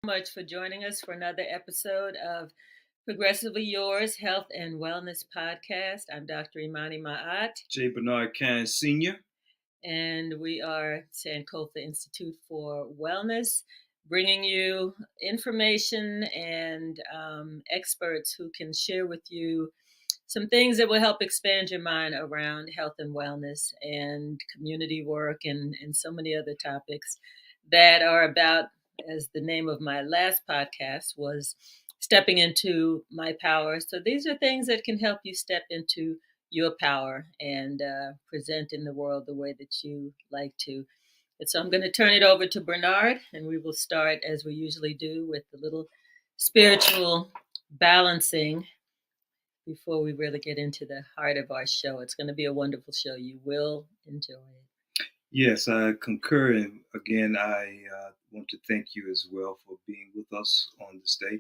Much for joining us for another episode of Progressively Yours Health and Wellness Podcast. I'm Dr. Imani Ma'at. J. Bernard Kine Sr. And we are Sankofa Institute for Wellness, bringing you information and experts who can share with you some things that will help expand your mind around health and wellness and community work and so many other topics that are about, as the name of my last podcast was, stepping into my power. So these are things that can help you step into your power and present in the world the way that you like to. And so I'm going to turn it over to Bernard, and we will start, as we usually do, with a little spiritual balancing before we really get into the heart of our show. It's going to be a wonderful show. You will enjoy it. Yes, I concur. And again, I want to thank you as well for being with us on this day.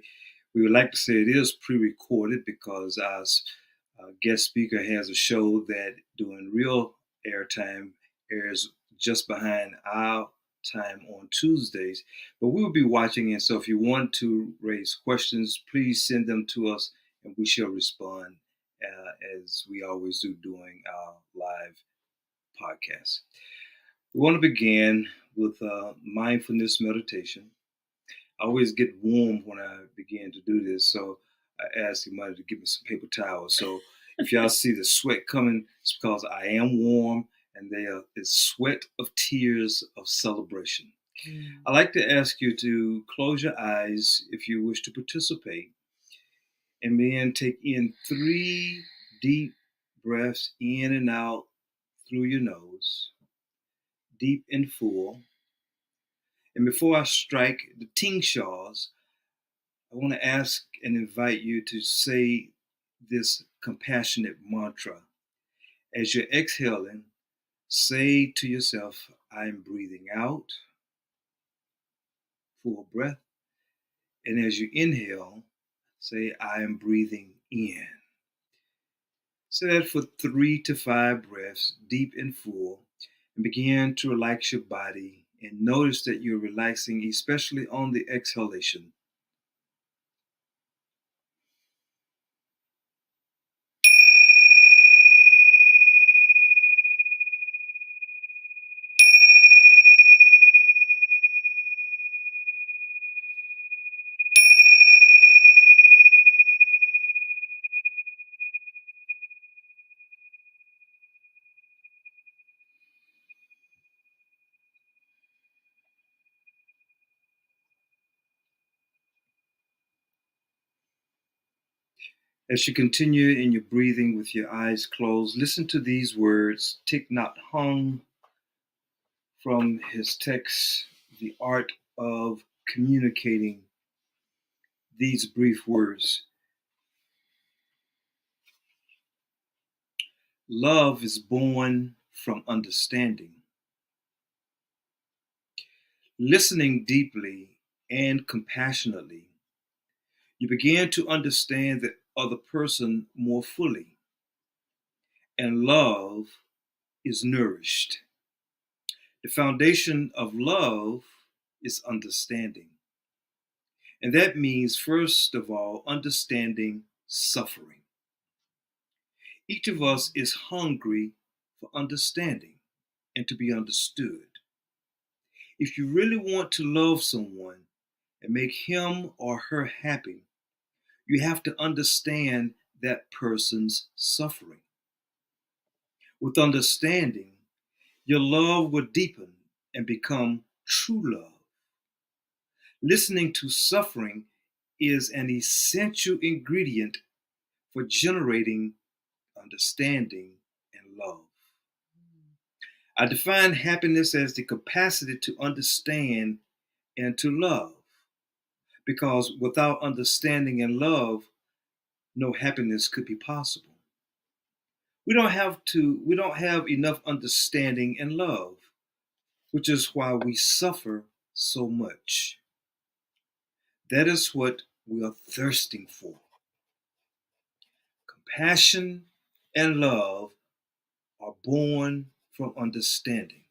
We would like to say it is pre-recorded because our guest speaker has a show that during real airtime airs just behind our time on Tuesdays. But we will be watching, and so if you want to raise questions, please send them to us and we shall respond as we always do during our live podcast. We want to begin with mindfulness meditation. I always get warm when I begin to do this, so I asked somebody to give me some paper towels. So if y'all see the sweat coming, it's because I am warm, and it's sweat of tears of celebration. I'd like to ask you to close your eyes if you wish to participate, and then take in 3 deep breaths in and out through your nose, deep and full. And before I strike the tingshaws, I want to ask and invite you to say this compassionate mantra. As you're exhaling, say to yourself, I am breathing out, full breath. And as you inhale, say, I am breathing in. Say that for 3 to 5 breaths, deep and full, and begin to relax your body and notice that you're relaxing, especially on the exhalation. As you continue in your breathing with your eyes closed, listen to these words, Thich Nhat Hanh, from his text, The Art of Communicating. These brief words. Love is born from understanding. Listening deeply and compassionately, you begin to understand the other person more fully, and love is nourished. The foundation of love is understanding. And that means, first of all, understanding suffering. Each of us is hungry for understanding and to be understood. If you really want to love someone and make him or her happy, you have to understand that person's suffering. With understanding, your love will deepen and become true love. Listening to suffering is an essential ingredient for generating understanding and love. I define happiness as the capacity to understand and to love, because without understanding and love, no happiness could be possible. We don't have enough understanding and love, which is why we suffer so much. That is what we are thirsting for. Compassion and love are born from understanding.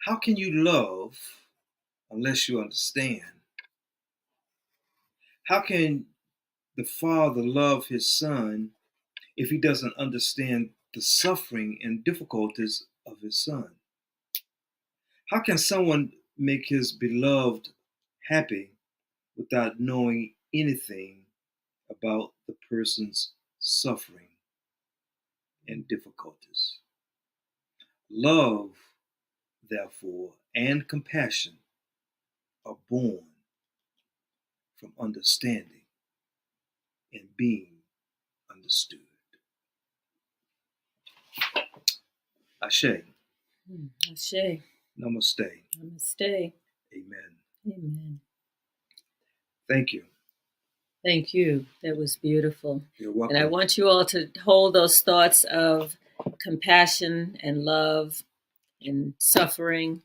How can you love unless you understand? How can the Father love his Son if he doesn't understand the suffering and difficulties of his Son? How can someone make his beloved happy without knowing anything about the person's suffering and difficulties? Love, therefore, and compassion are born from understanding and being understood. Ashe. Ashe. Namaste. Namaste. Amen. Amen. Thank you. Thank you. That was beautiful. You're welcome. And I want you all to hold those thoughts of compassion and love and suffering.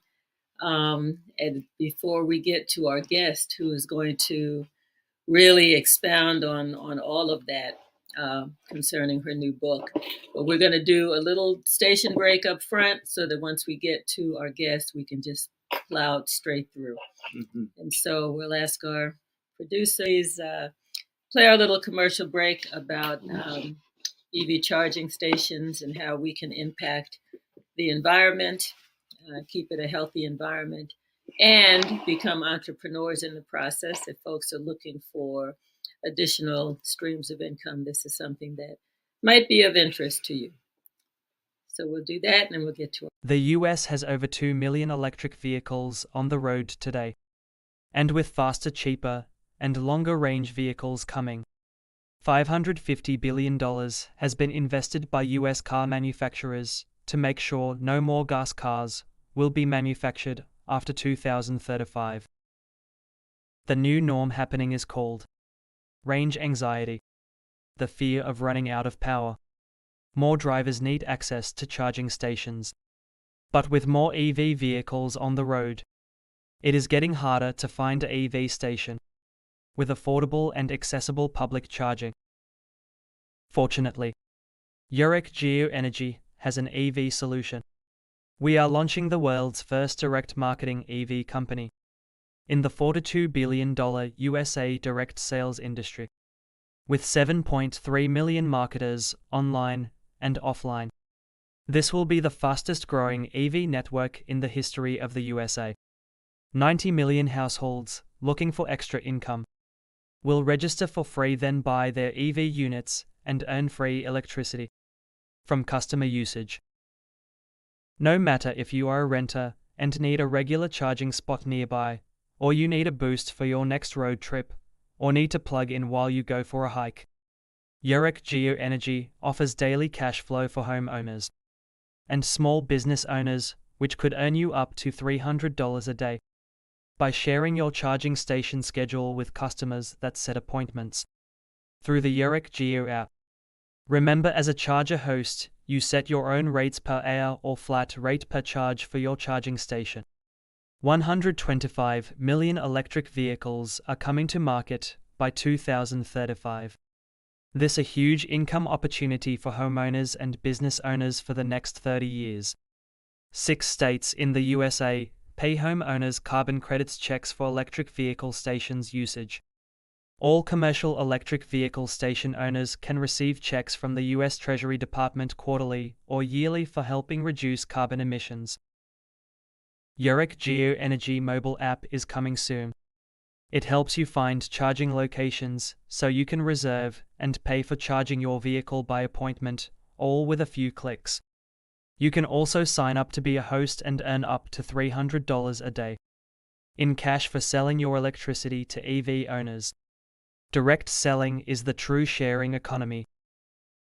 And before we get to our guest, who is going to really expound on all of that concerning her new book. But we're going to do a little station break up front so that once we get to our guest, we can just plow straight through. Mm-hmm. And so we'll ask our producers play our little commercial break about EV charging stations and how we can impact the environment, keep it a healthy environment, and become entrepreneurs in the process. If folks are looking for additional streams of income, this is something that might be of interest to you. So we'll do that and then we'll get to it. The US has over 2 million electric vehicles on the road today. And with faster, cheaper, and longer range vehicles coming, $550 billion has been invested by US car manufacturers to make sure no more gas cars will be manufactured after 2035. The new norm happening is called range anxiety, the fear of running out of power. More drivers need access to charging stations. But with more EV vehicles on the road, it is getting harder to find an EV station with affordable and accessible public charging. Fortunately, Yurek Geoenergy has an EV solution. We are launching the world's first direct marketing EV company in the $42 billion USA direct sales industry, with 7.3 million marketers online and offline. This will be the fastest growing EV network in the history of the USA. 90 million households looking for extra income will register for free, then buy their EV units and earn free electricity from customer usage. No matter if you are a renter and need a regular charging spot nearby, or you need a boost for your next road trip, or need to plug in while you go for a hike, Yurek Geoenergy offers daily cash flow for homeowners and small business owners, which could earn you up to $300 a day by sharing your charging station schedule with customers that set appointments through the Yurek Geo app. Remember, as a charger host, you set your own rates per hour or flat rate per charge for your charging station. 125 million electric vehicles are coming to market by 2035. This is a huge income opportunity for homeowners and business owners for the next 30 years. 6 states in the USA pay homeowners carbon credits checks for electric vehicle stations usage. All commercial electric vehicle station owners can receive checks from the U.S. Treasury Department quarterly or yearly for helping reduce carbon emissions. Yurek Geoenergy mobile app is coming soon. It helps you find charging locations so you can reserve and pay for charging your vehicle by appointment, all with a few clicks. You can also sign up to be a host and earn up to $300 a day in cash for selling your electricity to EV owners. Direct selling is the true sharing economy.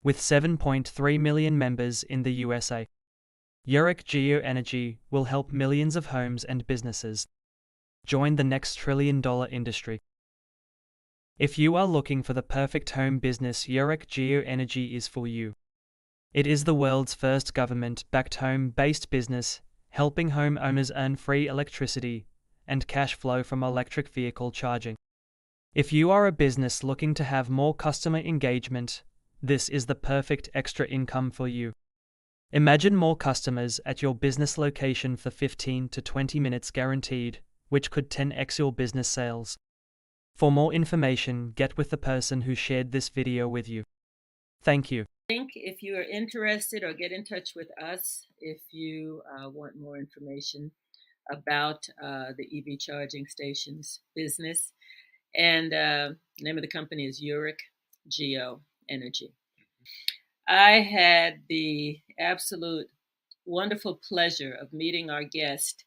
With 7.3 million members in the USA, Yurek Geoenergy will help millions of homes and businesses join the next trillion-dollar industry. If you are looking for the perfect home business, Yurek Geoenergy is for you. It is the world's first government-backed home-based business, helping homeowners earn free electricity and cash flow from electric vehicle charging. If you are a business looking to have more customer engagement, this is the perfect extra income for you. Imagine more customers at your business location for 15 to 20 minutes guaranteed, which could 10x your business sales. For more information, get with the person who shared this video with you. Thank you. If you are interested, or get in touch with us if you want more information about the EV charging stations business. And the name of the company is Yurek Geoenergy. I had the absolute wonderful pleasure of meeting our guest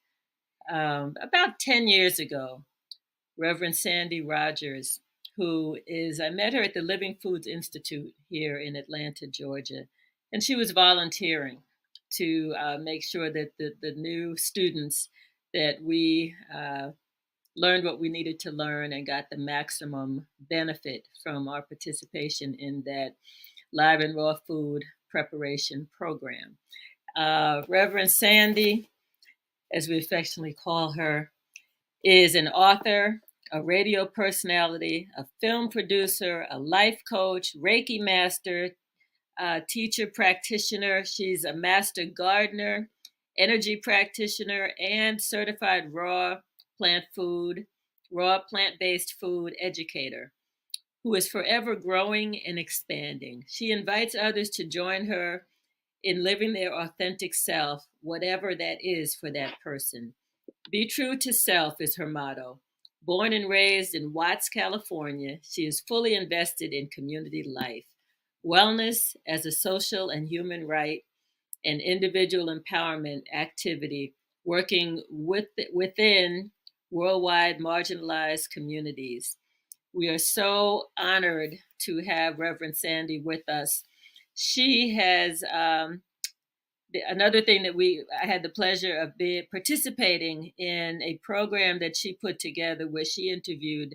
about 10 years ago, Rev Sandy Rodgers, who is, I met her at the Living Foods Institute here in Atlanta, Georgia, and she was volunteering to make sure that the new students that we learned what we needed to learn and got the maximum benefit from our participation in that live and raw food preparation program. Reverend Sandy, as we affectionately call her, is an author, a radio personality, a film producer, a life coach, Reiki master, teacher, practitioner. She's a master gardener, energy practitioner, and certified raw plant-based food educator who is forever growing and expanding. She invites others to join her in living their authentic self, whatever that is for that person. Be true to self is her motto. Born and raised in Watts, California, she is fully invested in community life, wellness as a social and human right, and individual empowerment activity, working within worldwide marginalized communities. We are so honored to have Reverend Sandy with us. She has another thing that I had the pleasure of participating in a program that she put together where she interviewed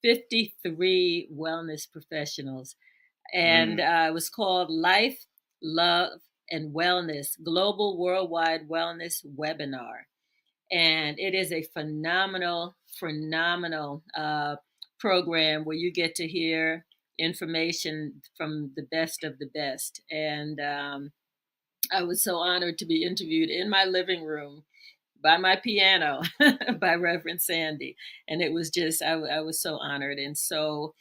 53 wellness professionals. And it was called Life, Love, and Wellness, Global Worldwide Wellness Webinar. And it is a phenomenal program where you get to hear information from the best of the best. And I was so honored to be interviewed in my living room by my piano by Reverend Sandy. And it was just, I was so honored. And so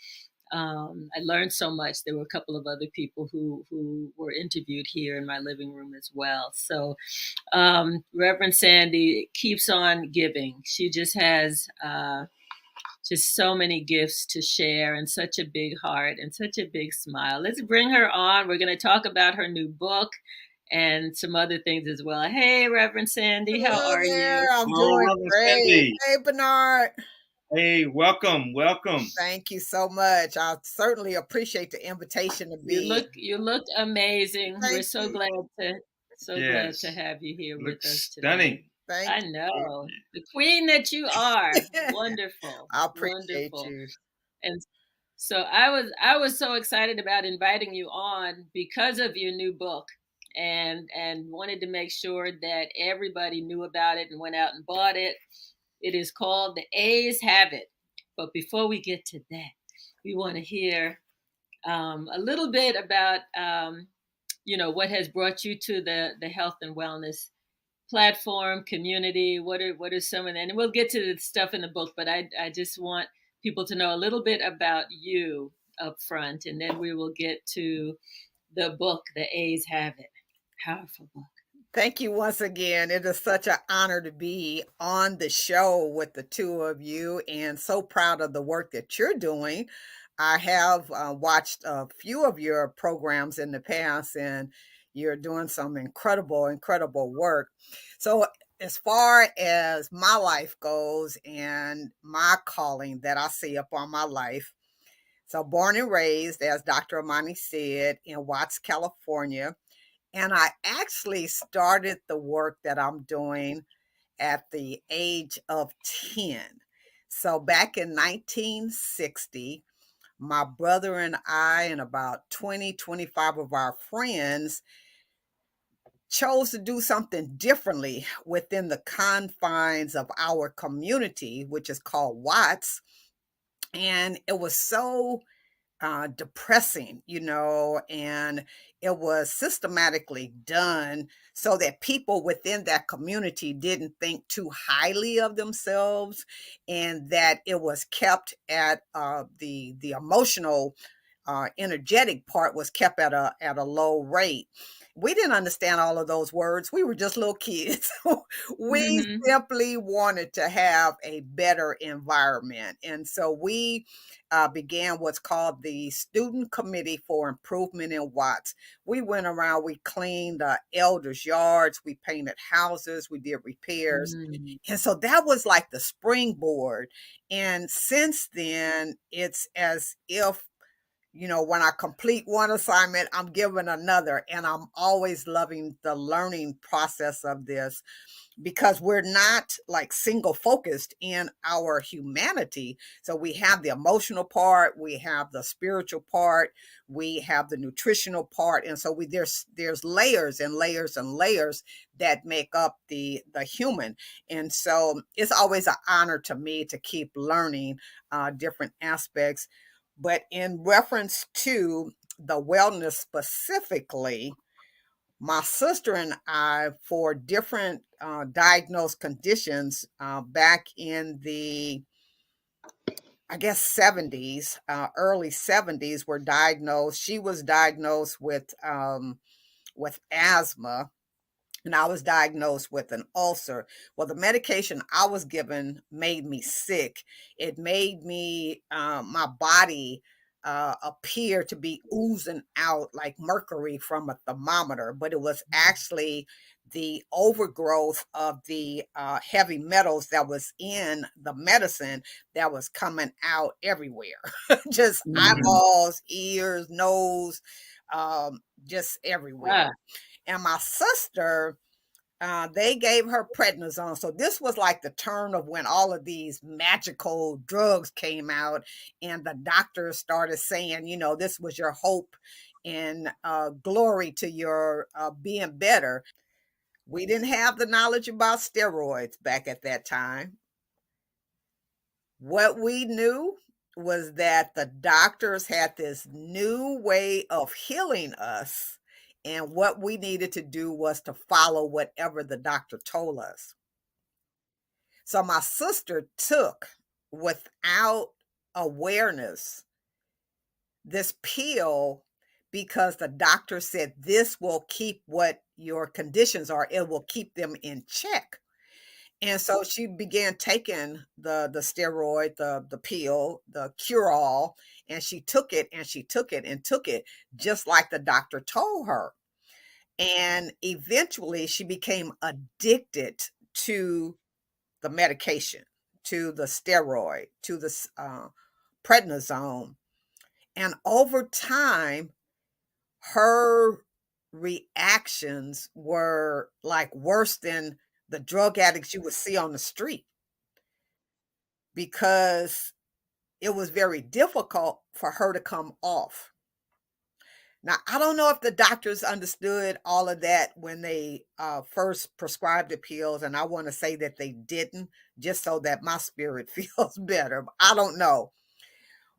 I learned so much. There were a couple of other people who were interviewed here in my living room as well. So Reverend Sandy keeps on giving. She just has just so many gifts to share and such a big heart and such a big smile. Let's bring her on. We're going to talk about her new book and some other things as well. Hey, Reverend Sandy, how are you? I'm doing great. Sandy. Hey, Bernard. Hey, welcome. Thank you so much. I certainly appreciate the invitation to be. You look amazing. We're so you. glad to have you here with us today. Stunning. Thank I know. The queen that you are. Wonderful. I appreciate you. And so I was so excited about inviting you on because of your new book, and wanted to make sure that everybody knew about it and went out and bought it. It is called The A's Have It. But before we get to that, we want to hear a little bit about, what has brought you to the health and wellness platform, community. What are some of that? And we'll get to the stuff in the book, but I just want people to know a little bit about you up front, and then we will get to the book, The A's Have It. Powerful book. Thank you once again. It is such an honor to be on the show with the two of you, and so proud of the work that you're doing. I have watched a few of your programs in the past, and you're doing some incredible, incredible work. So, as far as my life goes and my calling that I see upon my life, so born and raised, as Dr. Amani said, in Watts, California. And I actually started the work that I'm doing at the age of 10. So back in 1960, my brother and I, and about 20, 25 of our friends, chose to do something differently within the confines of our community, which is called Watts. And it was so depressing, and it was systematically done so that people within that community didn't think too highly of themselves, and that it was kept at the emotional, energetic part was kept at a low rate. We didn't understand all of those words. We were just little kids. We Mm-hmm. simply wanted to have a better environment, and so we began what's called the Student Committee for Improvement in Watts. We went around, we cleaned elders' yards, we painted houses, we did repairs. Mm-hmm. And so that was like the springboard. And since then, it's as if, when I complete one assignment, I'm given another. And I'm always loving the learning process of this, because we're not like single focused in our humanity. So we have the emotional part, we have the spiritual part, we have the nutritional part, and so there's layers and layers and layers that make up the human. And so it's always an honor to me to keep learning different aspects. But in reference to the wellness specifically, my sister and I, for different diagnosed conditions, back in the, I guess, 70s, early 70s, were diagnosed. She was diagnosed with asthma, and I was diagnosed with an ulcer. Well, the medication I was given made me sick. It made me, my body appear to be oozing out like mercury from a thermometer, but it was actually the overgrowth of the heavy metals that was in the medicine that was coming out everywhere. Just Mm-hmm. eyeballs, ears, nose, just everywhere. Ah. And my sister, they gave her prednisone. So this was like the turn of when all of these magical drugs came out, and the doctors started saying, this was your hope and glory to your being better. We didn't have the knowledge about steroids back at that time. What we knew was that the doctors had this new way of healing us, and what we needed to do was to follow whatever the doctor told us. So my sister took, without awareness, this pill because the doctor said this will keep what your conditions are, it will keep them in check. And so she began taking the steroid, the pill, the cure all, and she took it and she took it and took it just like the doctor told her. And eventually she became addicted to the medication, to the steroid, to the prednisone. And over time, her reactions were like worse than the drug addicts you would see on the street, because it was very difficult for her to come off. Now, I don't know if the doctors understood all of that when they first prescribed the pills, and I want to say that they didn't, just so that my spirit feels better. I don't know.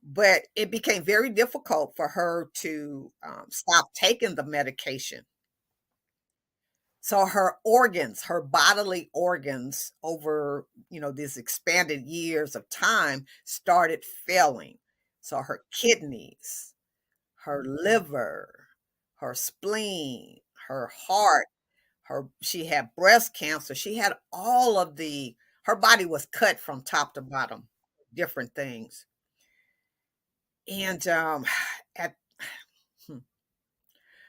But it became very difficult for her to stop taking the medication. So her organs, her bodily organs over, these expanded years of time started failing. So her kidneys, her liver, her spleen, her heart, she had breast cancer. She had all of her body was cut from top to bottom, different things. And at hmm,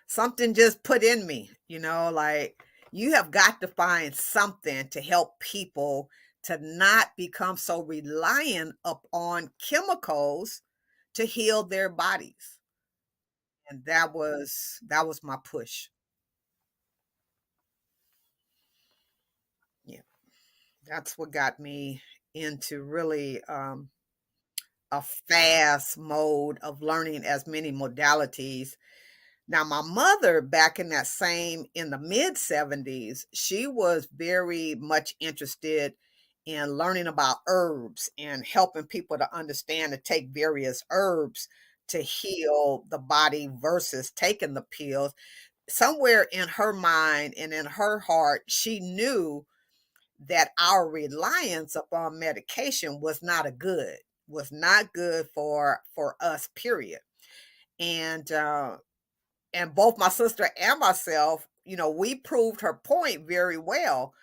something just put in me, like you have got to find something to help people to not become so reliant upon chemicals to heal their bodies. And that was my push. Yeah, that's what got me into really a fast mode of learning as many modalities. Now, my mother, back in the mid 70s, she was very much interested in learning about herbs and helping people to understand to take various herbs to heal the body versus taking the pills. Somewhere in her mind and in her heart, she knew that our reliance upon medication was not good for us, period. And both my sister and myself, we proved her point very well,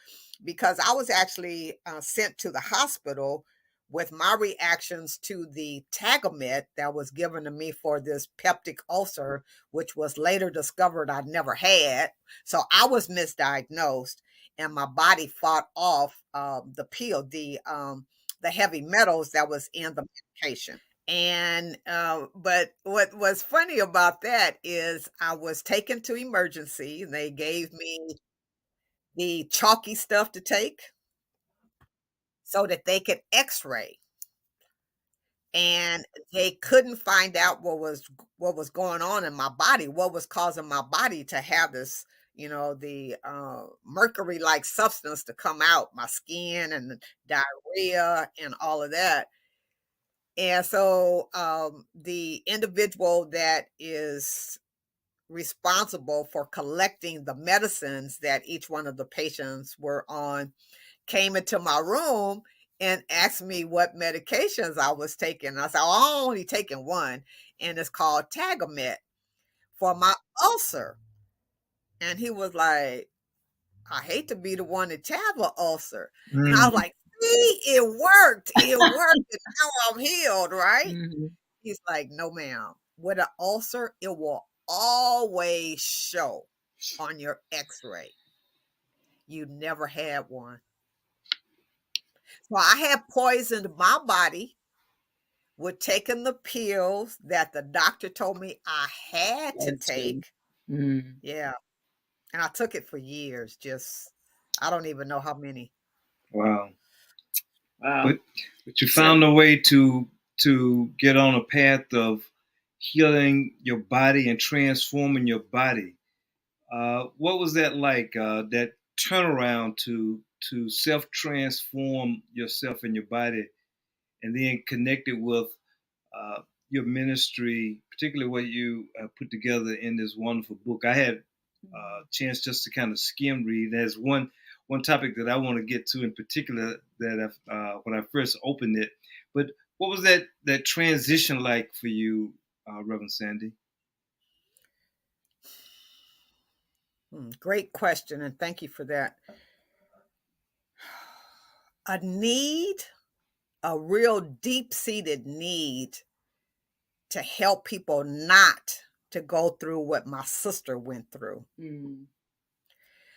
because I was actually sent to the hospital with my reactions to the Tagamet that was given to me for this peptic ulcer, which was later discovered I never had. So I was misdiagnosed, and my body fought off the heavy metals that was in the medication. And but what was funny about that is I was taken to emergency, and they gave me the chalky stuff to take so that they could x-ray, and they couldn't find out what was going on in my body, what was causing my body to have this, the mercury like substance to come out my skin, and the diarrhea and all of that. And so the individual that is responsible for collecting the medicines that each one of the patients were on came into my room and asked me what medications I was taking. I said, "Oh, I'm only taking one, and it's called Tagamet for my ulcer." And he was like, "I hate to be the one to have an ulcer." And I Mm, was like, "See, it worked. It worked. And now I'm healed, right?" Mhm. He's like, "No, ma'am. With an ulcer, it will always show on your x-ray. You never had one." So I had poisoned my body with taking the pills that the doctor told me I had to That's good. take. Mm. Yeah. And I took it for years. I don't even know how many. wow. Wow. But you So, found a way to get on a path of healing your body and transforming your body. What was that like? That turnaround to self transform yourself and your body, and then connect it with uh, your ministry, particularly what you put together in this wonderful book. I had a chance just to kind of skim read. There's one topic that I want to get to in particular that when I first opened it. But what was that transition like for you, Reverend Sandy? Great question. And thank you for that. A need, a real deep seated need to help people not to go through what my sister went through. mm.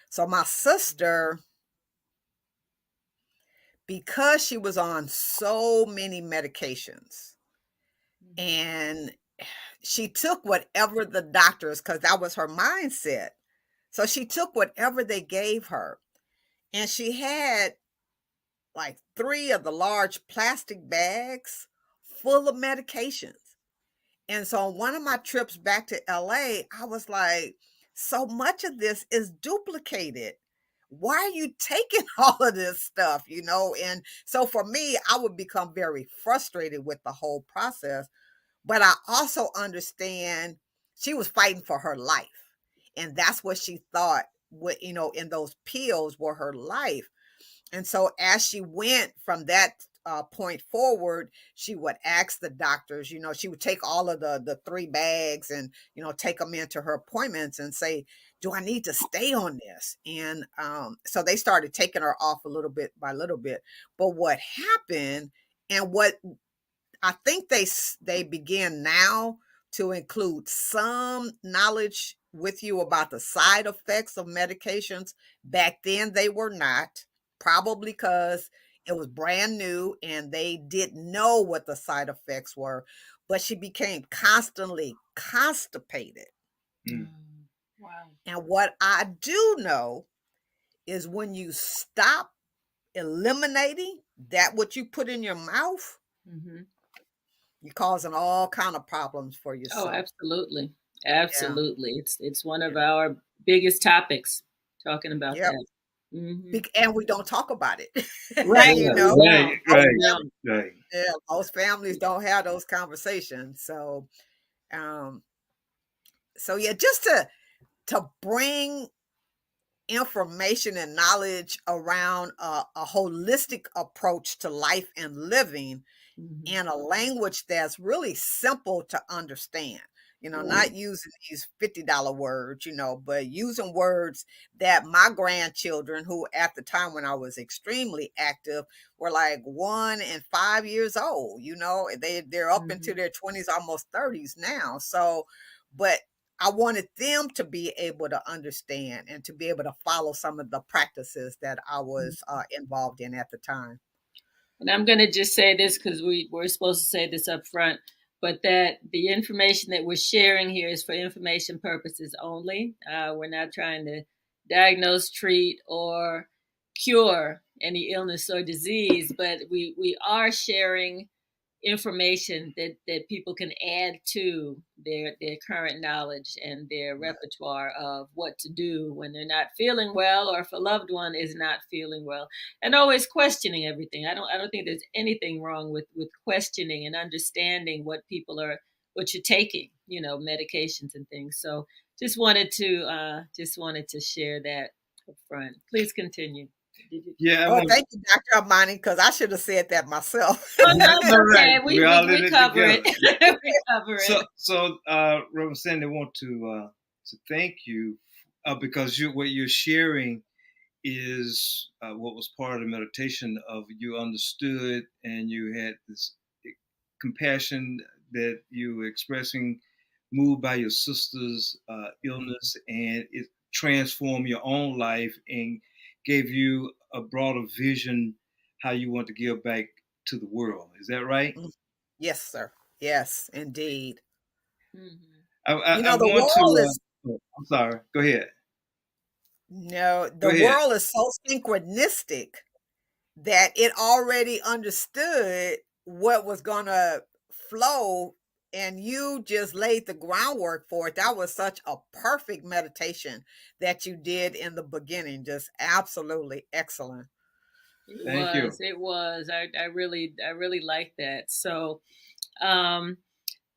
So, my sister, because she was on so many medications, and she took whatever the doctors, because that was her mindset. So she took whatever they gave her. And she had like 3 of the large plastic bags full of medications. And so on one of my trips back to LA, I was like, so much of this is duplicated. Why are you taking all of this stuff, you know? And so for me, I would become very frustrated with the whole process. But I also understand she was fighting for her life. And that's what she thought, what, you know, in those pills were her life. And so as she went from that point forward, she would ask the doctors, you know, she would take all of the 3 bags and, you know, take them into her appointments and say, do I need to stay on this? And so they started taking her off a little bit by little bit. But what happened, and what I think they begin now to include some knowledge with you about the side effects of medications. Back then they were not, probably because it was brand new and they didn't know what the side effects were, but she became constantly constipated. Mm. Wow. And what I do know is when you stop eliminating that what you put in your mouth, Mm-hmm. you're causing all kind of problems for Oh, yourself. absolutely. Yeah. Absolutely. It's one of Yeah. our biggest topics talking about Yep. that. Hmm. And we don't talk about it. Right. You We know, Right, don't. most We right, families, don't. right. yeah, most families don't have those conversations. Um, so yeah, just to bring information and knowledge around a holistic approach to life and living Hmm. in a language that's really simple to understand. You know, Right. not using these $50 words, you know, but using words that my grandchildren, who at the time when I was extremely active, were like 1 and 5 years old, you know, they're up into Hmm. their 20s, almost 30s now. So, but I wanted them to be able to understand and to be able to follow some of the practices that I was involved in at the time. And I'm going to just say this because we're supposed to say this up front, but that the information that we're sharing here is for information purposes only. We're not trying to diagnose, treat, or cure any illness or disease, but we are sharing information that people can add to their current knowledge and their repertoire of what to do when they're not feeling well or if a loved one is not feeling well, and always questioning everything. I don't think there's anything wrong with questioning and understanding what people are, what you're taking, medications and things. So just wanted to share that up front. Please continue. Did you? Yeah, I Oh, want. thank you, Dr. Armani, because I should have said that myself. Oh no, it's All right, okay. We we're we, all in we it cover it. together. We cover it. Rev Sandy, I want to thank you because what you're sharing is what was part of the meditation of you understood and you had this compassion that you were expressing, moved by your sister's illness, and it transformed your own life and gave you a broader vision how you want to give back to the world. Is that right? Mm, yes, sir. Yes, indeed. Mhm. I The want world to. is Oh, I'm sorry. Go ahead. no, Go the ahead. world is so synchronistic that it already understood what was gonna flow, and you just laid the groundwork for it. That was such a perfect meditation that you did in the beginning. Just absolutely excellent. It Thank you. was. It was. I really like that. So, um,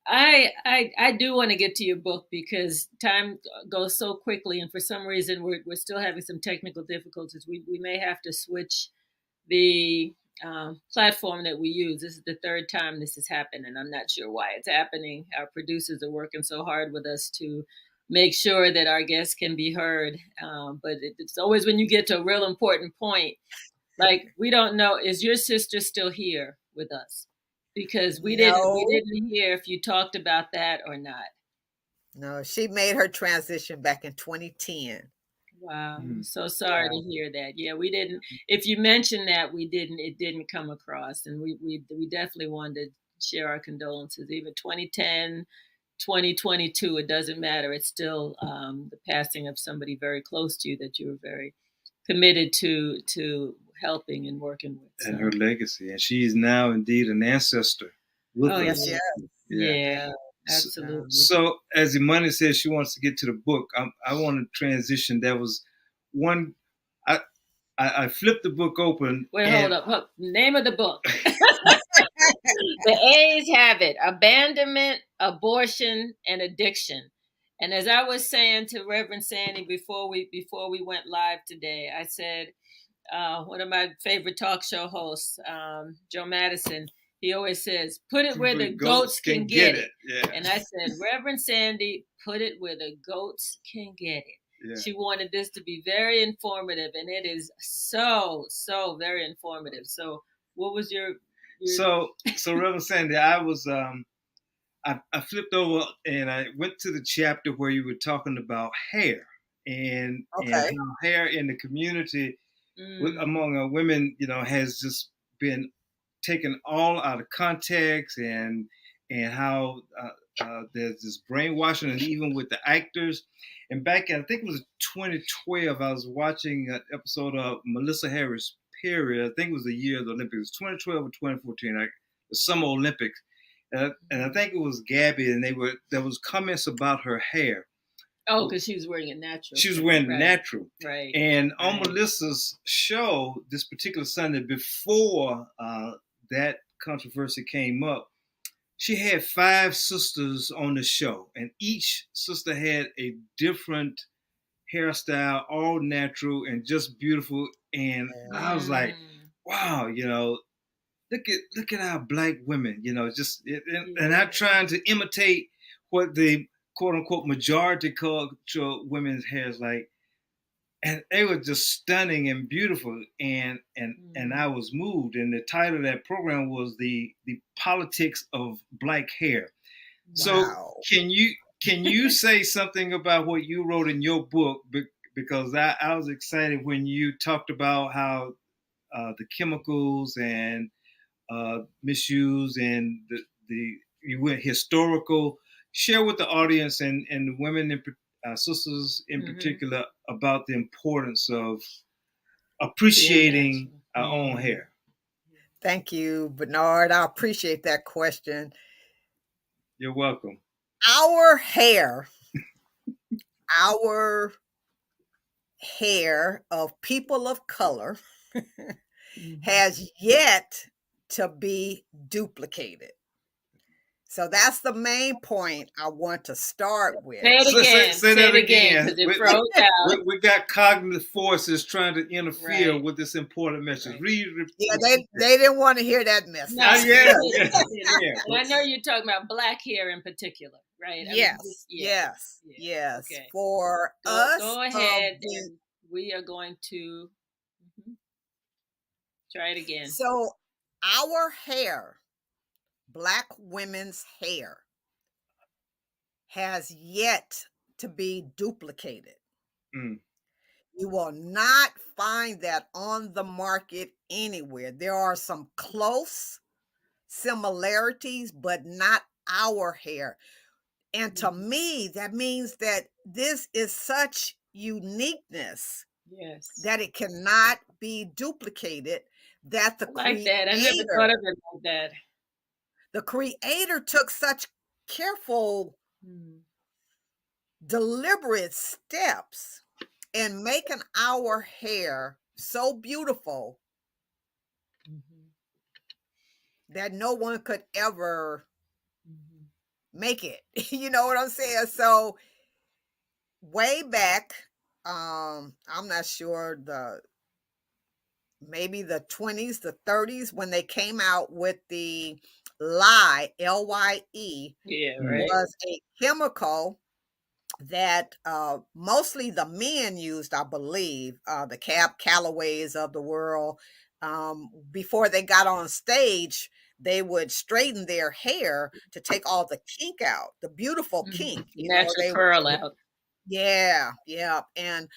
I do want to get to your book because time goes so quickly, and for some reason we're still having some technical difficulties. We may have to switch the platform that we use. This is the third time this has happened, and I'm not sure why it's happening. Our producers are working so hard with us to make sure that our guests can be heard, but it's always when you get to a real important point. Like, we don't know, is your sister still here with us? Because we didn't we No, didn't hear if you talked about that or not. no, she made her transition back in 2010. Wow, I'm Mm. so sorry Yeah. to hear that. Yeah, we didn't. If you mentioned that, we didn't. It didn't come across, and we definitely wanted to share our condolences. Even 2010, 2022, it doesn't matter. It's still the passing of somebody very close to you that you were very committed to helping and working with. And her So, legacy. And she is now indeed an ancestor with oh Yes, us. yeah. yeah, Yeah. yeah. Absolutely. So, as Imani says, she wants to get to the book. I want to transition. That was one. I I flipped the book open. Wait, hold up. Name of the book. The A's have it: abandonment, abortion, and addiction. And as I was saying to Reverend Sandy before we went live today, I said, one of my favorite talk show hosts, Joe Madison, he always says, "Put it where the goats can get it." Yeah. And I said, Reverend Sandy, put it where the goats can get it. Yeah. She wanted this to be very informative, and it is so very informative. So, what was your So Reverend Sandy, I was I flipped over and I went to the chapter where you were talking about hair and how hair in the community among women, has just been taken all out of context, and how there's this brainwashing, and even with the actors. And back in, I think it was 2012, I was watching an episode of Melissa Harris' Period. I think it was the year of the Olympics, 2012 or 2014, the Summer Olympics. And I think it was Gabby, and there was comments about her hair. Oh, because she was wearing it natural. She was wearing natural. Right. And on Melissa's show this particular Sunday, before that controversy came up, she had 5 sisters on the show, and each sister had a different hairstyle, all natural and just beautiful. And I was like, wow, look at our Black women, and I'm trying to imitate what the quote unquote majority culture women's hair is like. And they were just stunning and beautiful, and I was moved. And the title of that program was the politics of Black hair. Wow. So can you say something about what you wrote in your book? Because I was excited when you talked about how the chemicals and misuse and you went historical. Share with the audience and the women and sisters in particular about the importance of appreciating our own hair. Thank you, Bernard. I appreciate that question. You're welcome. Our hair of people of color has yet to be duplicated. So that's the main point I want to start with. Say it again. Say it again. Because it froze out. We got cognitive forces trying to interfere with this important message. Yeah, they didn't want to hear that message. No, And I know you're talking about Black hair in particular, right? Yes. Okay. For go us, go ahead. And we are going to try it again. So our hair, Black women's hair, has yet to be duplicated. You will not find that on the market anywhere. There are some close similarities, but not our hair. And to me, that means that this is such uniqueness that it cannot be duplicated. That the creator, I never thought of it like that. The creator took such careful, deliberate steps in making our hair so beautiful that no one could ever make it. You know what I'm saying? So way back, I'm not sure, maybe the 20s, the 30s, when they came out with the lye, LYE, was a chemical that mostly the men used, I believe, the Callaways of the world. Before they got on stage, they would straighten their hair to take all the kink out, the beautiful kink. Natural curl out. Yeah. And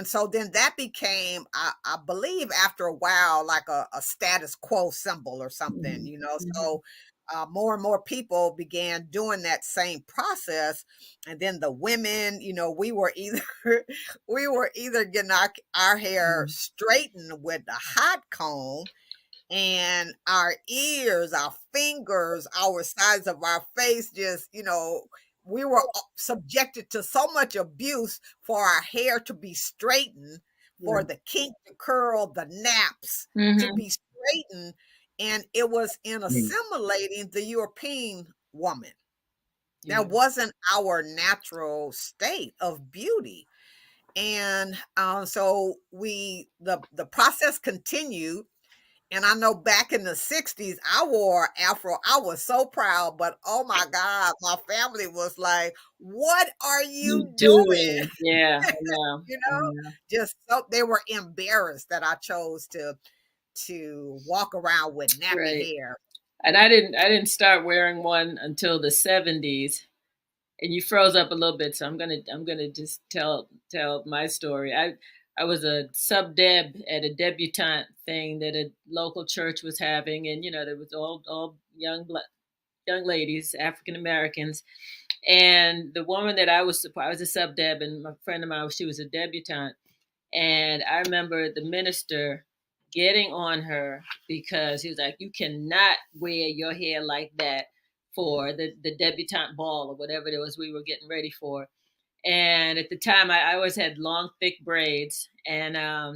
so then that became, I believe after a while, like a status quo symbol or something, so more and more people began doing that same process. And then the women, we were either getting our hair straightened with a hot comb, and our ears, our fingers, our sides of our face, just, we were subjected to so much abuse for our hair to be straightened, Yeah. for the kink to curl, the naps to Mm-hmm. be straightened. And it was in Mm. assimilating the European woman. That Yeah. wasn't our natural state of beauty. And so the process continued. And I know back in the 60s, I wore afro. I was so proud, but oh my God, my family was like, "What are You you doing?" doing? Yeah, I know. You I know, know. just so they were embarrassed that I chose to walk around with nappy Right. hair. And I didn't start wearing one until the 70s. And you froze up a little bit, so I'm gonna just tell my story. I was a sub deb at a debutante thing that a local church was having, and there was all young ladies, African Americans, and the woman that I was a sub deb, and my friend of mine, she was a debutante, and I remember the minister getting on her because he was like, "You cannot wear your hair like that for the debutante ball or whatever it was we were getting ready for." And at the time, I always had long, thick braids. And I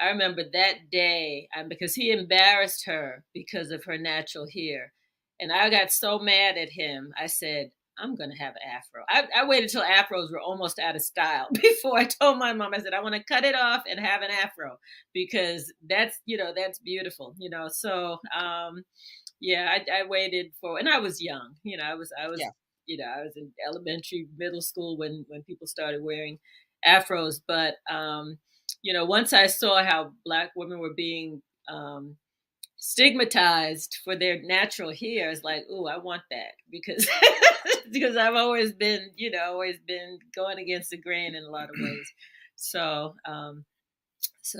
remember that day because he embarrassed her because of her natural hair. And I got so mad at him. I said, I'm going to have an afro. I waited until afros were almost out of style before I told my mom, I said, I want to cut it off and have an afro because that's beautiful, So, yeah, I waited for, and I was young. Yeah, I was in elementary, middle school when people started wearing afros. But once I saw how Black women were being stigmatized for their natural hair, it's like, oh, I want that because because I've always been going against the grain in a lot of ways. So,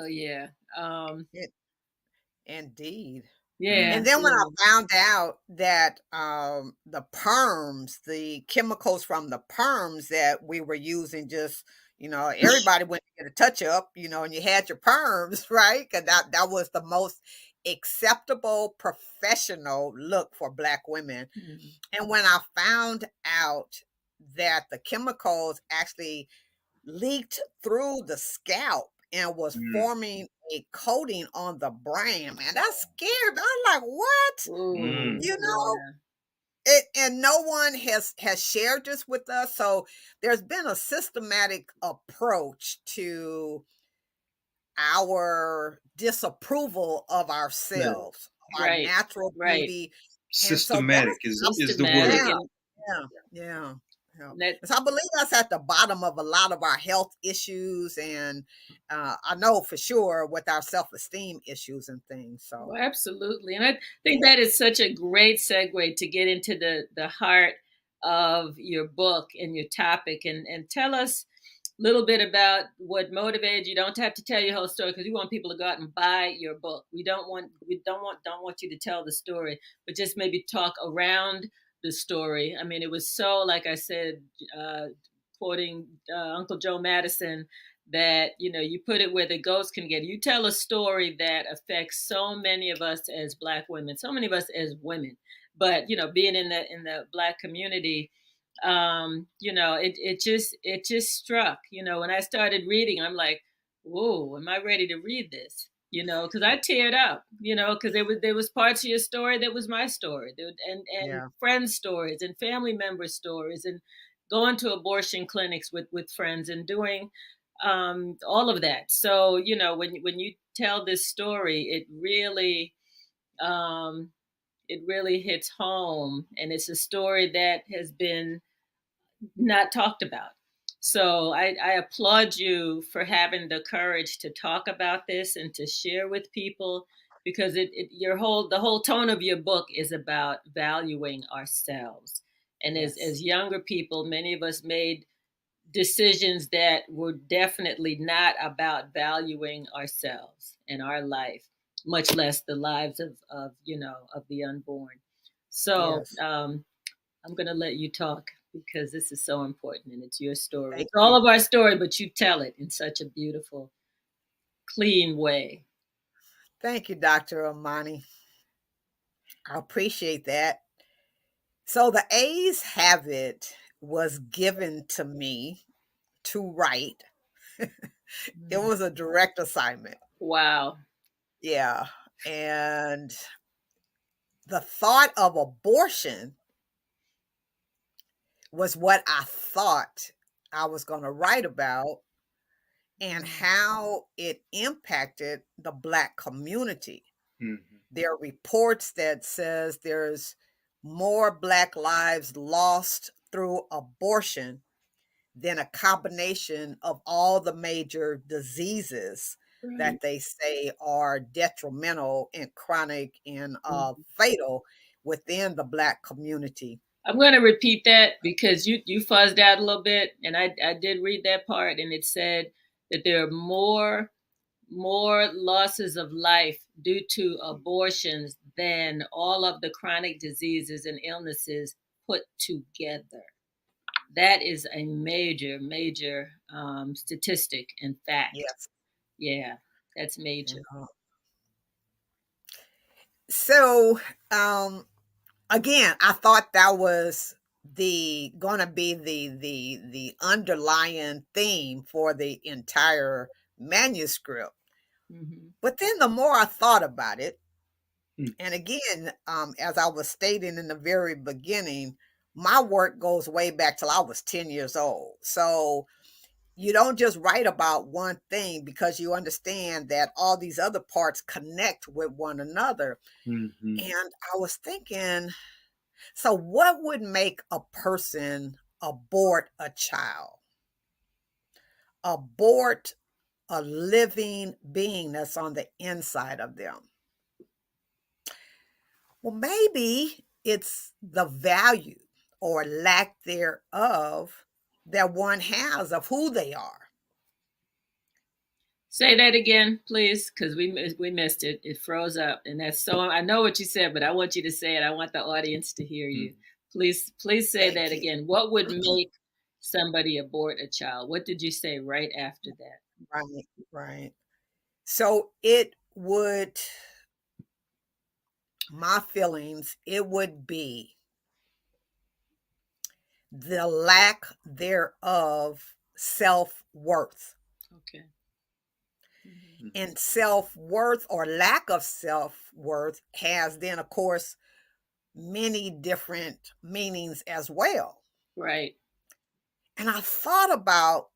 yeah, um, it, indeed. yeah, And Mm. then when I yeah. found out that the perms, the chemicals from the perms that we were using, just everybody went to get a touch up, and you had your perms, right? Because that was the most acceptable professional look for Black women. Mhm. And when I found out that the chemicals actually leaked through the scalp and was Mm. forming a coating on the brain, man, that scared me. I'm like, what? Ooh, Mm. You know, yeah. and no one has shared this with us. So there's been a systematic approach to our disapproval of Yeah. ourselves, our Right, natural right. beauty. And so Systematic that's is the Systematic word. yeah, and yeah, yeah. Yeah. that And so I believe that's at the bottom of a lot of our health issues, and I know for sure with our self-esteem issues and things. So well, absolutely. And I think that is such a great segue to get into the heart of your book and your topic and tell us a little bit about what motivated you. Don't have to tell your whole story because we want people to go out and buy your book. We don't want you to tell the story, but just maybe talk around the story. I mean, it was so, like I said, uh, quoting Uncle Joe Madison, that you put it where the ghosts can get. You tell a story that affects so many of us as Black women, so many of us as women. But being in the Black community, it just struck. When I started reading, I'm like, whoa, am I ready to read this? Because I teared up. Because there was parts of your story that was my story, and yeah, friends' stories and family members' stories, and going to abortion clinics with friends and doing all of that. So when you tell this story, um, it really hits home, and it's a story that has been not talked about. So I applaud you for having the courage to talk about this and to share with people because the whole tone of your book is about valuing ourselves. And yes, as younger people, many of us made decisions that were definitely not about valuing ourselves and our life, much less the lives of the unborn. So yes. I'm going to let you talk because this is so important and it's your story. Thank It's all you. of our story, but you tell it in such a beautiful, clean way. Thank you, Dr. Amani. I appreciate that. So the A's habit was given to me to write. It was a direct assignment. Wow. Yeah. And the thought of abortion was what I thought I was going to write about and how it impacted the Black community. Mm-hmm. There are reports that says there's more Black lives lost through abortion than a combination of all the major diseases Right. that they say are detrimental and chronic and Mhm. fatal within the Black community. I'm going to repeat that because you fuzzed out a little bit, and I did read that part, and it said that there are more losses of life due to abortions than all of the chronic diseases and illnesses put together. That is a major statistic and fact. Yes. Yeah, that's major. Yeah. So, again, I thought that was the gonna be the underlying theme for the entire manuscript. Mm-hmm. But then the more I thought about it, Mm. and again, as I was stating in the very beginning, my work goes way back till I was 10 years old. So you don't just write about one thing because you understand that all these other parts connect with one another. Mm-hmm. And I was thinking, so what would make a person abort a child? Abort a living being that's on the inside of them? Well, maybe it's the value or lack thereof that one has of who they are. Say that again, please, because we missed it. It froze up, and that's so. I know what you said, but I want you to say it. I want the audience to hear you. Please say Thank that you. again. What would make somebody abort a child? What did you say right after that? Right, right. So it would, my feelings, it would be the lack thereof self-worth. Okay. Mm-hmm. And self-worth or lack of self-worth has then, of course, many different meanings as well. Right. And I thought about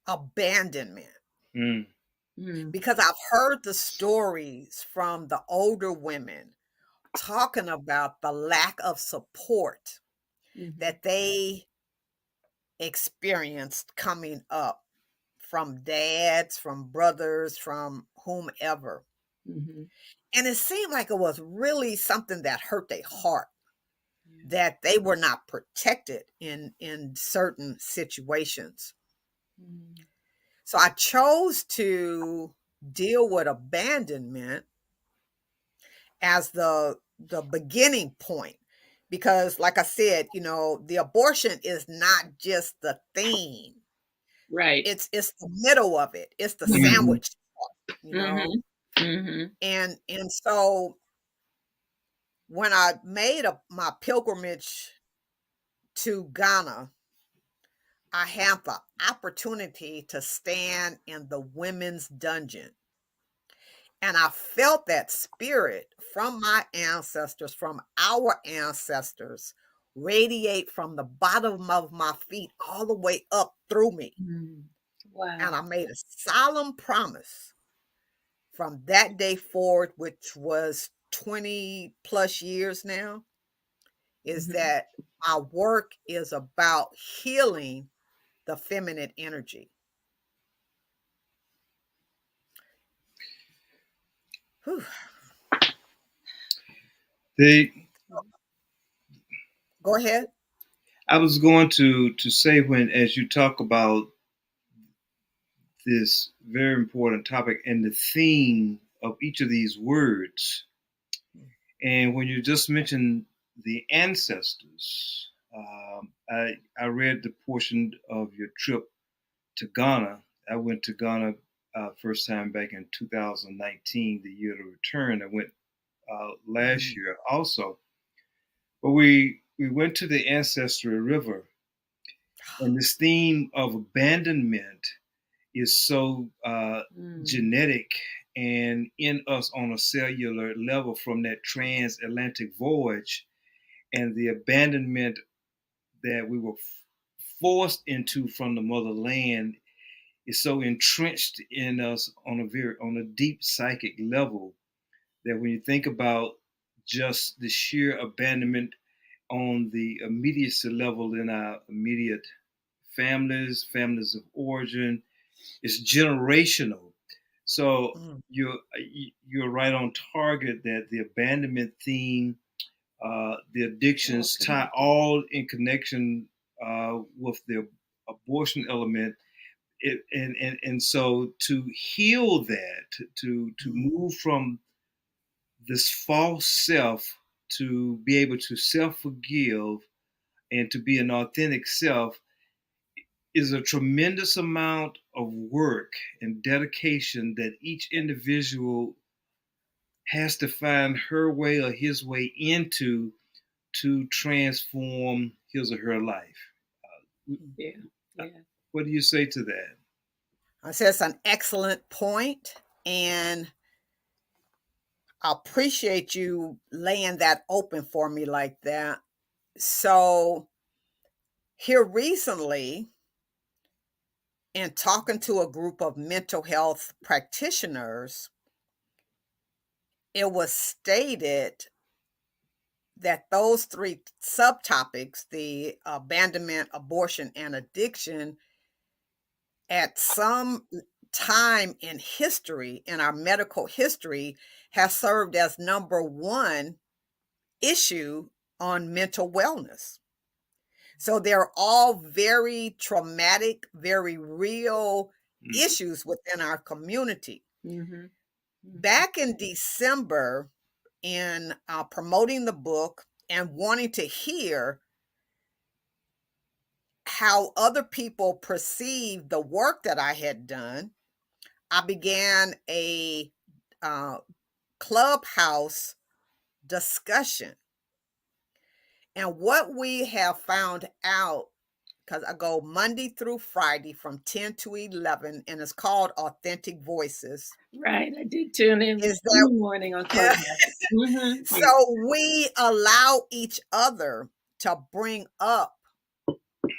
abandonment Mm. because I've heard the stories from the older women talking about the lack of support Mm-hmm. that they experienced coming up from dads, from brothers, from whomever. Mm-hmm. And it seemed like it was really something that hurt their heart, Yeah. that they were not protected in certain situations. Mm-hmm. So I chose to deal with abandonment as the beginning point because like I said, the abortion is not just the theme. Right. It's the middle of it. It's the Mm-hmm. sandwich, you know. Mm-hmm. Mm-hmm. And so when I made my pilgrimage to Ghana, I had the opportunity to stand in the women's dungeon. And I felt that spirit from my ancestors, from our ancestors, radiate from the bottom of my feet all the way up through me. Mm-hmm. And I Wow. made a solemn promise from that day forward, which was 20 plus years now, is Mm-hmm. that my work is about healing the feminine energy. Whew. They, Go ahead. I was going to say when as you talk about this very important topic and the theme of each of these words, and when you just mentioned the ancestors, I read the portion of your trip to Ghana. I went to Ghana first time back in 2019, the year of return. I went last year also. But we went to the ancestral river, and this theme of abandonment is so genetic and in us on a cellular level from that transatlantic voyage and the abandonment that we were forced into from the motherland is so entrenched in us on a deep psychic level that when you think about just the sheer abandonment on the immediacy level in our immediate families of origin, it's generational. So you're right on target that the abandonment theme, the addictions tie all in connection with the abortion element. And so to heal that, to move from this false self to be able to self forgive and to be an authentic self is a tremendous amount of work and dedication that each individual has to find her way or his way into to transform his or her life. Yeah. What do you say to that? I say it's an excellent point, and I appreciate you laying that open for me like that. So here recently, in talking to a group of mental health practitioners, it was stated that those three subtopics, the abandonment, abortion, and addiction, at some time in history, in our medical history, has served as number one issue on mental wellness. So they're all very traumatic, very real issues within our community. Back in December, in promoting the book and wanting to hear how other people perceived the work that I had done, I began a Clubhouse discussion. And what we have found out, because I go Monday through Friday from 10 to 11, and it's called Authentic Voices. Right. I did tune in Is in that the morning on Clubhouse. So we allow each other to bring up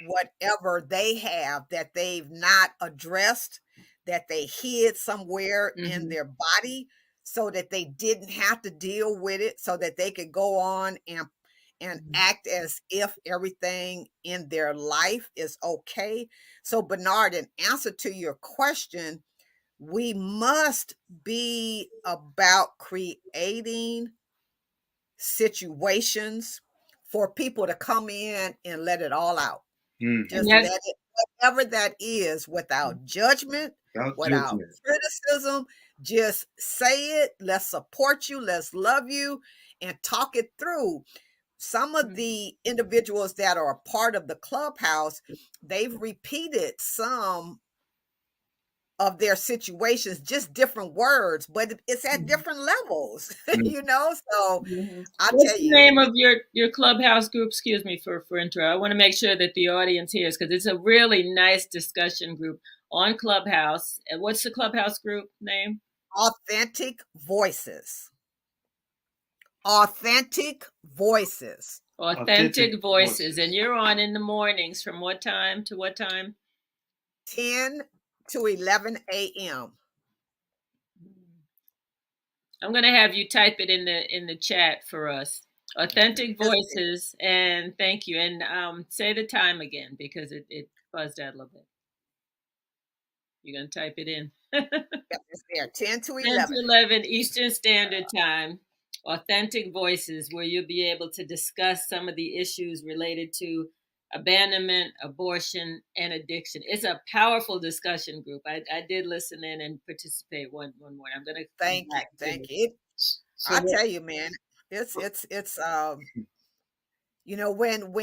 whatever they have that they've not addressed, that they hid somewhere in their body, so that they didn't have to deal with it, so that they could go on and act as if everything in their life is okay. So Bernard, in answer to your question, we must be about creating situations for people to come in and let it all out. Just let it, whatever that is, without judgment, without criticism. Just say it. Let's support you. Let's love you and talk it through. Some of the individuals that are a part of the Clubhouse, they've repeated some of their situations, just different words, but it's at different levels, you know? So I'll What's tell the you. name of your Clubhouse group? Excuse me for intro. I want to make sure that the audience hears, because it's a really nice discussion group on Clubhouse. And what's the Clubhouse group name? Authentic Voices. Authentic Voices. Authentic Voices. And you're on in the mornings from what time to what time? 10 to 11 a.m. I'm going to have you type it in the chat for us. Authentic Voices. And thank you. And say the time again, because it buzzed out a little bit. You're going to type it in. It's there, 10 to 11. 10 to 11 Eastern Standard Time. Authentic Voices, where you'll be able to discuss some of the issues related to abandonment, abortion, and addiction. It's a powerful discussion group. I did listen in and participate one morning. I'm going to thank you. I tell you, man, it's when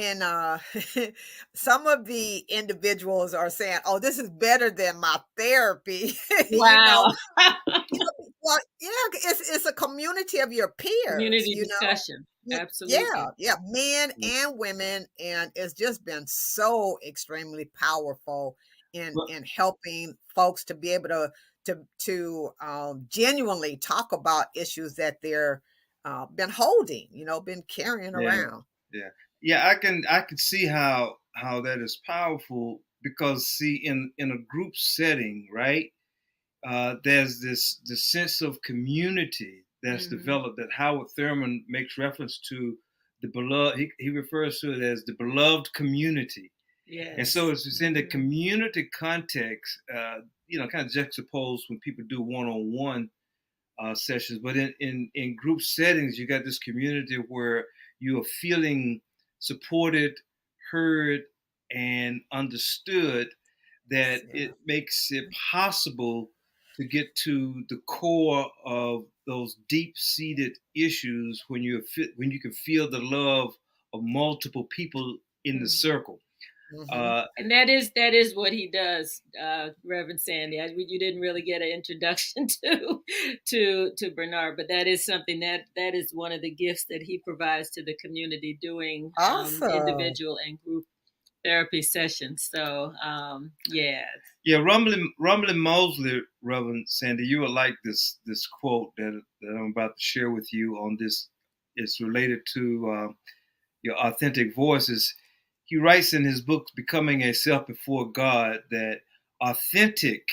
some of the individuals are saying, "Oh, this is better than my therapy," you know, Wow. well, yeah, it's a community of your peers, Community discussion. Yeah, Absolutely. yeah, men and women, and it's just been so extremely powerful Well, in helping folks to be able genuinely talk about issues that they're been holding, been carrying yeah, around. yeah, yeah. I can see how that is powerful because see in a group setting, right? There's this sense of community that's Hmm. developed that Howard Thurman makes reference to the beloved. He refers to it as the beloved community. And so Yes. it's in the Hmm. community context, kind of juxtaposed when people do one-on-one sessions. But in group settings, you got this community where you are feeling supported, heard, and understood. Yes, That yeah. it makes it possible to get to the core of those deep-seated issues when you can feel the love of multiple people in the Hmm. circle. Hmm. Uh, And that is what he does, Reverend Sandy. You didn't really get an introduction to Bernard, but that is something that is one of the gifts that he provides to the community, doing Awesome. individual and group therapy sessions. So yeah. Yeah, Rumbling Mosley, Reverend Sandy, you will like this quote that I'm about to share with you on this. It's related to your authentic voices. He writes in his book, Becoming a Self Before God, that authentic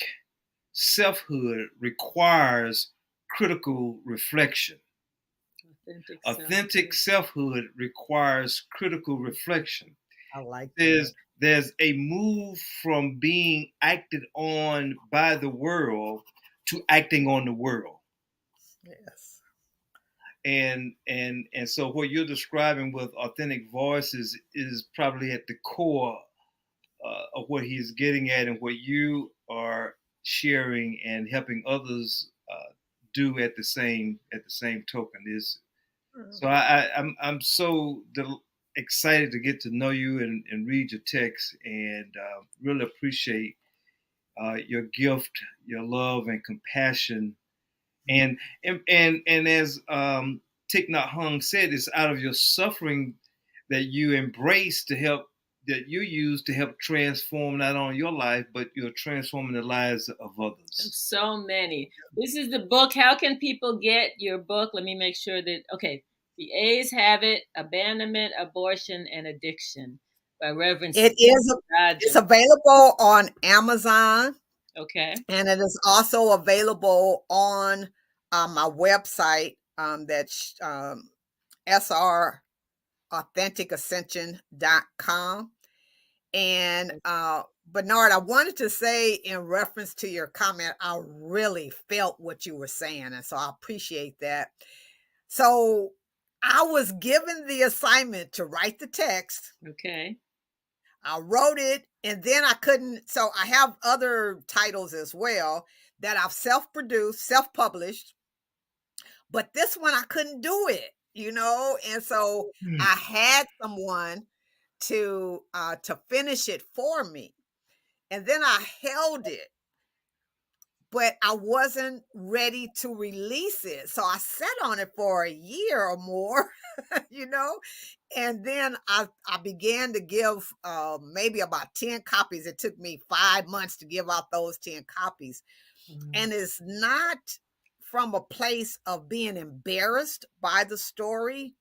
selfhood requires critical reflection. Authentic Authentic selfhood. selfhood requires critical reflection. I like that. There's a move from being acted on by the world to acting on the world. Yes. And so what you're describing with authentic voices is probably at the core of what he's getting at and what you are sharing and helping others do at the same token is. Mm. So I'm so excited to get to know you and read your text and really appreciate your gift, your love and compassion, and as Thich Nhat Hanh said, it's out of your suffering that you embrace to help that you use to help transform not only your life but you're transforming the lives of others. So many. This is the book. How can people get your book? Let me make sure that, okay, The A's Have It: Abandonment, Abortion, and Addiction by Reverend It is it's Rodgers. available on Amazon, Okay. and it is also available on my website, that's srauthenticascension.com. And Bernard, I wanted to say in reference to your comment, I really felt what you were saying, and so I appreciate that. So I was given the assignment to write the text. Okay. I wrote it, and then I couldn't. So I have other titles as well that I've self-produced, self-published, but this one I couldn't do it. And so Hmm. I had someone to finish it for me, and then I held it, but I wasn't ready to release it. So I sat on it for a year or more, you know, and then I began to give maybe about 10 copies. It took me 5 months to give out those 10 copies. Mm. And it's not from a place of being embarrassed by the story,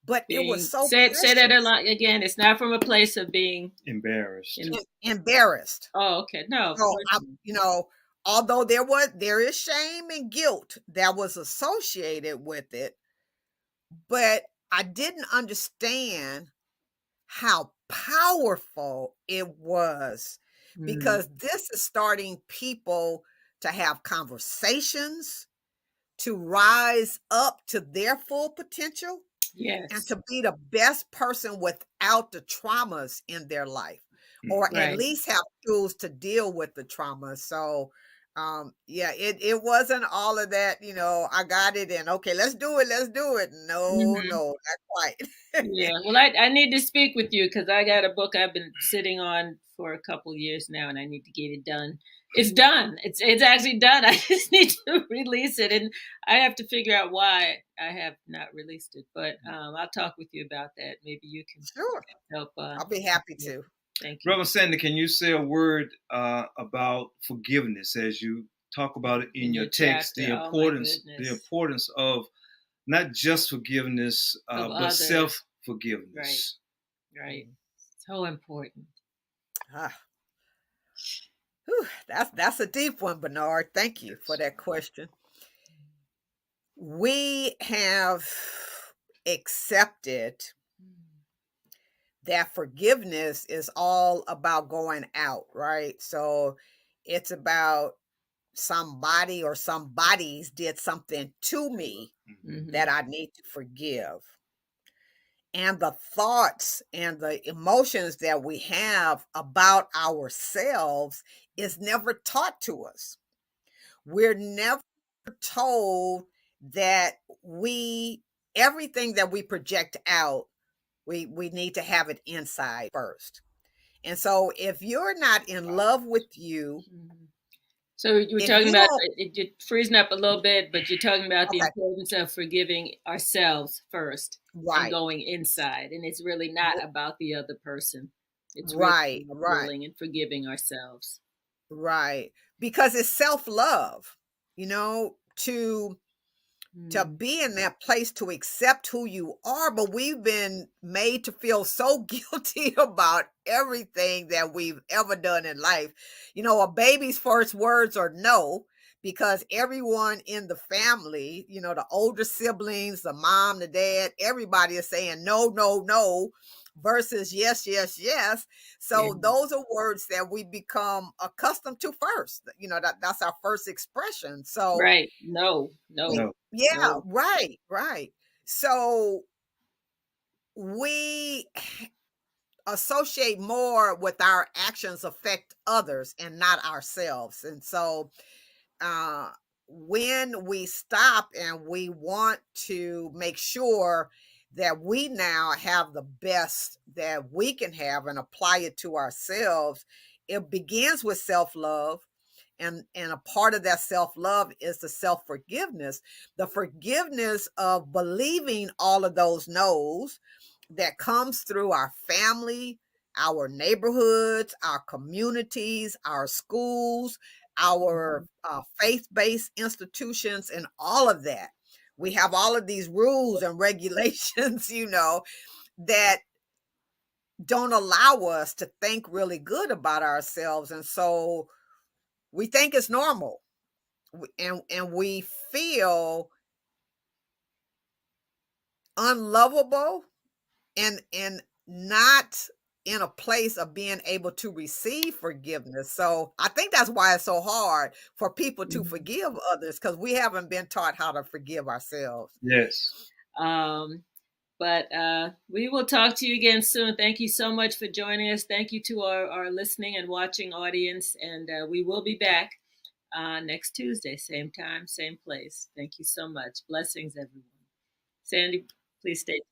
but it was Being so say that a precious. lot again. It's not from a place of being Embarrassed. in. Embarrassed. Oh, okay. No, of So course I, not. although there is shame and guilt that was associated with it, but I didn't understand how powerful it was, Mm. because this is starting people to have conversations, to rise up to their full potential, and Yes. to be the best person without the traumas in their life, Hmm. or at Right. least have tools to deal with the trauma. So Yeah, it wasn't all of that, I got it and okay, let's do it, let's do it. No, Mhm. no, not quite. Yeah, well, I need to speak with you because I got a book I've been sitting on for a couple years now, and I need to get it done. It's done. It's actually done. I just need to release it, and I have to figure out why I have not released it. But I'll talk with you about that. Maybe you can Sure, help. I'll be happy Yeah, to. thank you. Reverend Sandy, can you say a word about forgiveness as you talk about it in In your your text? chapter, oh my goodness, The importance of not just forgiveness, of but self others, right, forgiveness. right, so important. Ah, whew, that's a deep one, Bernard. Thank you for Yes. that question. We have accepted that forgiveness is all about going out, right? So it's about somebody or somebody's did something to me Hmm. that I need to forgive. And the thoughts and the emotions that we have about ourselves is never taught to us. We're never told that we everything that we project out, we need to have it inside first. And so if you're not in love with you, So you were if talking you about don't you're freezing up a little bit, but you're talking about the okay, importance of forgiving ourselves first and right. going inside. And it's really not about the other person. It's really Right, right, healing and forgiving ourselves. right. Because it's self-love, to Mm. be in that place to accept who you are, but we've been made to feel so guilty about everything that we've ever done in life. A baby's first words are no, because everyone in the family, the older siblings, the mom, the dad, everybody is saying no, no, no versus yes, yes, yes. Yeah. So those are words that we become accustomed to first. That's our first expression. So Right. No, we no, No. yeah, no. right, right. So we associate more with our actions affect others and not ourselves. And so uh when we stop and we want to make sure that we now have the best that we can have and apply it to ourselves, it begins with self-love, and a part of that self-love is the self-forgiveness, the forgiveness of believing all of those no's that comes through our family, our neighborhoods, our communities, our schools, our faith-based institutions, and all of that. We have all of these rules and regulations, that don't allow us to think really good about ourselves. And so we think it's normal, and we feel unlovable and not in a place of being able to receive forgiveness. So I think that's why it's so hard for people to Mhm. forgive others, because we haven't been taught how to forgive ourselves. Yes. Um, but we will talk to you again soon. Thank you so much for joining us. Thank you to our listening and watching audience. And we will be back next Tuesday, same time, same place. Thank you so much. Blessings, everyone. Sandy, please stay.